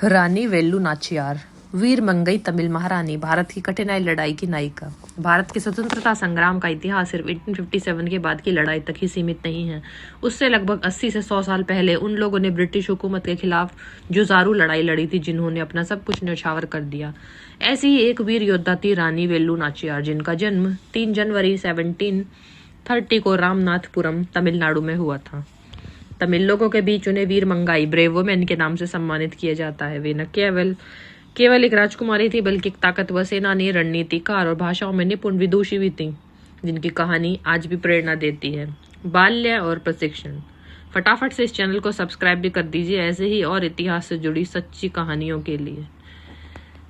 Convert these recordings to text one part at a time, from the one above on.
रानी वेलु नाचियार, वीर मंगई तमिल महारानी, भारत की कठिनाई लड़ाई की नायिका। भारत के स्वतंत्रता संग्राम का इतिहास सिर्फ 1857 के बाद की लड़ाई तक ही सीमित नहीं है। उससे लगभग 80 से 100 साल पहले उन लोगों ने ब्रिटिश हुकूमत के खिलाफ जुझारू लड़ाई लड़ी थी, जिन्होंने अपना सब कुछ न्यौछावर कर दिया। ऐसी ही एक वीर योद्धा थी रानी वेलु नाचियार, जिनका जन्म 3 जनवरी 1730 को रामनाथपुरम तमिलनाडु में हुआ था। तमिल लोगों के बीच उन्हें वीर मंगाई, ब्रेव वुमेन के नाम से सम्मानित किया जाता है। वे न केवल एक राजकुमारी थी, बल्कि एक ताकतवर सेनानी, रणनीतिकार और भाषाओं में निपुण विदुषी भी थी, जिनकी कहानी आज भी प्रेरणा देती है। बाल्य और प्रशिक्षण। फटाफट से इस चैनल को सब्सक्राइब भी कर दीजिए, ऐसे ही और इतिहास से जुड़ी सच्ची कहानियों के लिए।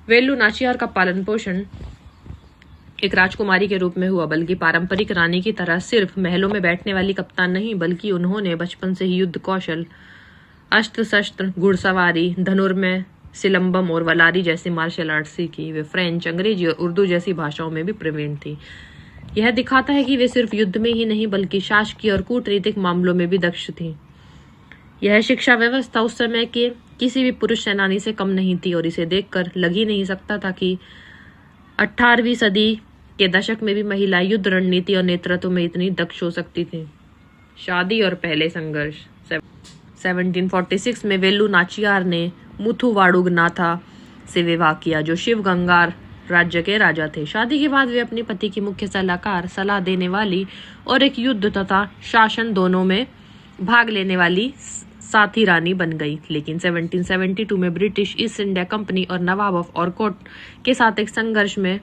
वेलु नाचियार का पालन पोषण एक राजकुमारी के रूप में हुआ, बल्कि पारंपरिक रानी की तरह सिर्फ महलों में बैठने वाली कप्तान नहीं, बल्कि उन्होंने बचपन से ही युद्ध कौशल, अस्त्र शस्त्र, घुड़सवारी, धनुर्मय, सिलंबम और वलारी जैसी मार्शल आर्ट सीखी। वे फ्रेंच, अंग्रेजी और उर्दू जैसी भाषाओं में भी प्रवीण थी। यह दिखाता है कि वे सिर्फ युद्ध में ही नहीं, बल्कि शासकीय और कूटनीतिक मामलों में भी दक्ष थी। यह शिक्षा व्यवस्था उस समय के किसी भी पुरुष सेनानी से कम नहीं थी, और इसे देखकर लग ही नहीं सकता था कि 18वीं सदी के दशक में भी महिलाएं युद्ध रणनीति और नेतृत्व में इतनी दक्ष हो सकती थी। शादी और पहले संघर्ष। 1746 में वेलु नाचियार ने मुथुवाडुगनाथा से विवाह किया, जो शिवगंगा राज्य के राजा थे। शादी के बाद वे अपने पति की मुख्य सलाहकार, सलाह देने वाली और एक युद्ध तथा शासन दोनों में भाग लेने वाली साथी रानी बन गई। लेकिन 1772 में ब्रिटिश ईस्ट इंडिया कंपनी और नवाब ऑफ ऑरकोट के साथ एक संघर्ष में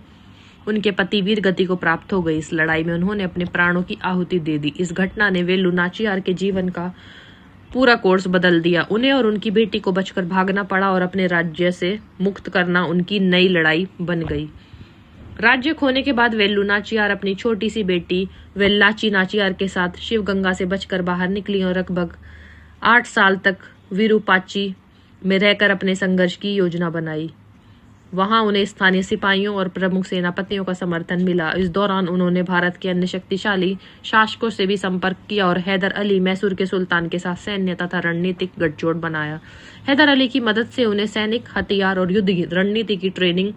उनके पति वीर गति को प्राप्त हो गई। इस लड़ाई में उन्होंने अपने प्राणों की आहुति दे दी। इस घटना ने वेलु नाचियार के जीवन का पूरा कोर्स बदल दिया। उन्हें और उनकी बेटी को बचकर भागना पड़ा, और अपने राज्य से मुक्त करना उनकी नई लड़ाई बन गई। राज्य खोने के बाद वेलु नाचियार अपनी छोटी सी बेटी वेल्लाची नाचियार के साथ शिवगंगा से बचकर बाहर निकली और लगभग 8 साल तक विरूपाची में रहकर अपने संघर्ष की योजना बनाई। वहां उन्हें स्थानीय सिपाहियों और प्रमुख सेनापतियों का समर्थन मिला। इस दौरान उन्होंने भारत के अन्य शक्तिशाली शासकों से भी संपर्क किया और हैदर अली, मैसूर के सुल्तान के साथ सैन्य तथा रणनीतिक गठजोड़ बनाया। हैदर अली की मदद से उन्हें सैनिक हथियार और युद्ध रणनीति की ट्रेनिंग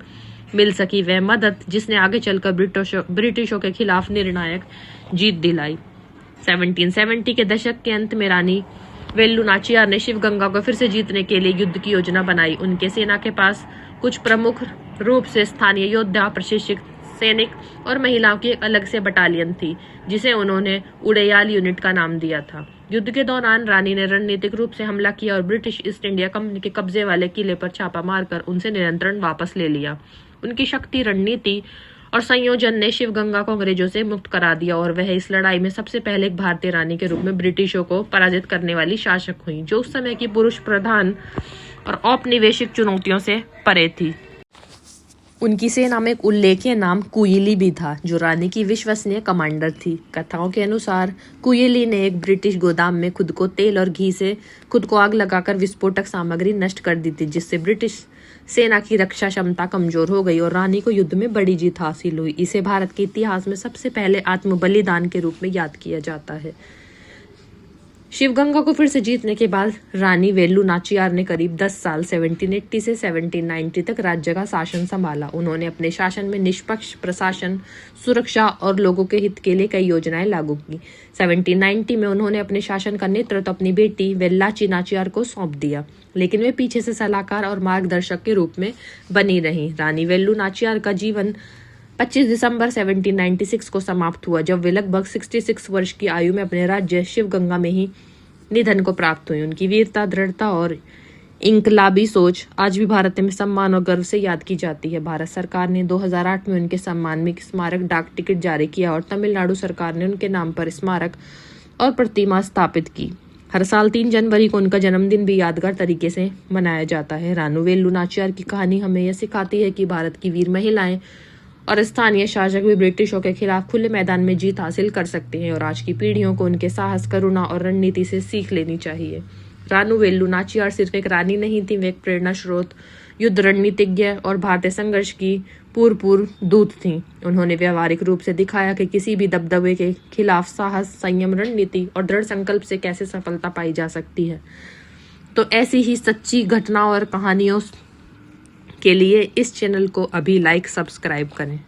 मिल सकी, वह मदद जिसने आगे चलकर ब्रिटिशों के खिलाफ निर्णायक जीत दिलाई। 1770 के दशक के अंत में रानी वेलु नाचियार ने शिवगंगा को फिर से जीतने के लिए युद्ध की योजना बनाई। उनके सेना के पास कुछ प्रमुख रूप से स्थानीय योद्धा, प्रशिक्षित सैनिक और महिलाओं की एक अलग से बटालियन थी, जिसे उन्होंने उड़ेयाल यूनिट का नाम दिया था। युद्ध के दौरान रानी ने रणनीतिक रूप से हमला किया और ब्रिटिश ईस्ट इंडिया कंपनी के कब्जे वाले किले पर छापा मारकर उनसे नियंत्रण वापस ले लिया। उनकी शक्ति, रणनीति और संयोजन ने शिवगंगा को अंग्रेजों से मुक्त करा दिया, और वह इस लड़ाई में सबसे पहले एक भारतीय रानी के रूप में ब्रिटिशों को पराजित करने वाली शासक हुई, जो उस समय की पुरुष प्रधान और औपनिवेशिक चुनौतियों से परे थी। उनकी सेना में एक उल्लेखनीय नाम कुयिली भी था, जो रानी की विश्वसनीय कमांडर थी। कथाओं के अनुसार कुयिली ने एक ब्रिटिश गोदाम में खुद को तेल और घी से खुद को आग लगाकर विस्फोटक सामग्री नष्ट कर दी थी, जिससे ब्रिटिश सेना की रक्षा क्षमता कमजोर हो गई और रानी को युद्ध में बड़ी जीत हासिल हुई। इसे भारत के इतिहास में सबसे पहले आत्म बलिदान के रूप में याद किया जाता है। शिवगंगा को फिर से जीतने के बाद रानी वेलु नाचियार ने करीब 10 साल 1780 से 1790 तक राज्य का शासन संभाला। उन्होंने अपने शासन में निष्पक्ष प्रशासन, सुरक्षा और लोगों के हित के लिए कई योजनाएं लागू की। 1790 में उन्होंने अपने शासन का नेतृत्व अपनी बेटी वेल्लाची नाचियार को सौंप दिया, लेकिन वे पीछे से सलाहकार और मार्गदर्शक के रूप में बनी रही। रानी वेलु नाचियार का जीवन 25 दिसंबर 1796 को समाप्त हुआ, जब वे लगभग 66 वर्ष की आयु में अपने राज्य शिवगंगा में ही निधन को प्राप्त हुई। उनकी वीरता, दृढ़ता और इंकलाबी सोच आज भी भारत में सम्मान और गर्व से याद की जाती है। भारत सरकार ने 2008 में उनके सम्मान में स्मारक डाक टिकट जारी किया, और तमिलनाडु सरकार ने उनके नाम पर स्मारक और प्रतिमा स्थापित की। हर साल 3 जनवरी को उनका जन्मदिन भी यादगार तरीके से मनाया जाता है। रानी वेलु नाचियार की कहानी हमें यह सिखाती है कि भारत की वीर महिलाएं और स्थानीय शासक भी ब्रिटिशों के खिलाफ खुले मैदान में जीत हासिल कर सकते हैं, और आज की पीढ़ियों को उनके साहस, करुणा और रणनीति से सीख लेनी चाहिए। रानी वेलु नाचियार सिर्फ एक रानी नहीं थी, वे एक प्रेरणा स्रोत, युद्ध रणनीतिज्ञ और भारतीय संघर्ष की पूर्व दूत थीं। उन्होंने व्यवहारिक रूप से दिखाया कि किसी भी दबदबे के खिलाफ साहस, संयम, रणनीति और दृढ़ संकल्प से कैसे सफलता पाई जा सकती है। तो ऐसी ही सच्ची घटनाओं और कहानियों के लिए इस चैनल को अभी लाइक सब्सक्राइब करें।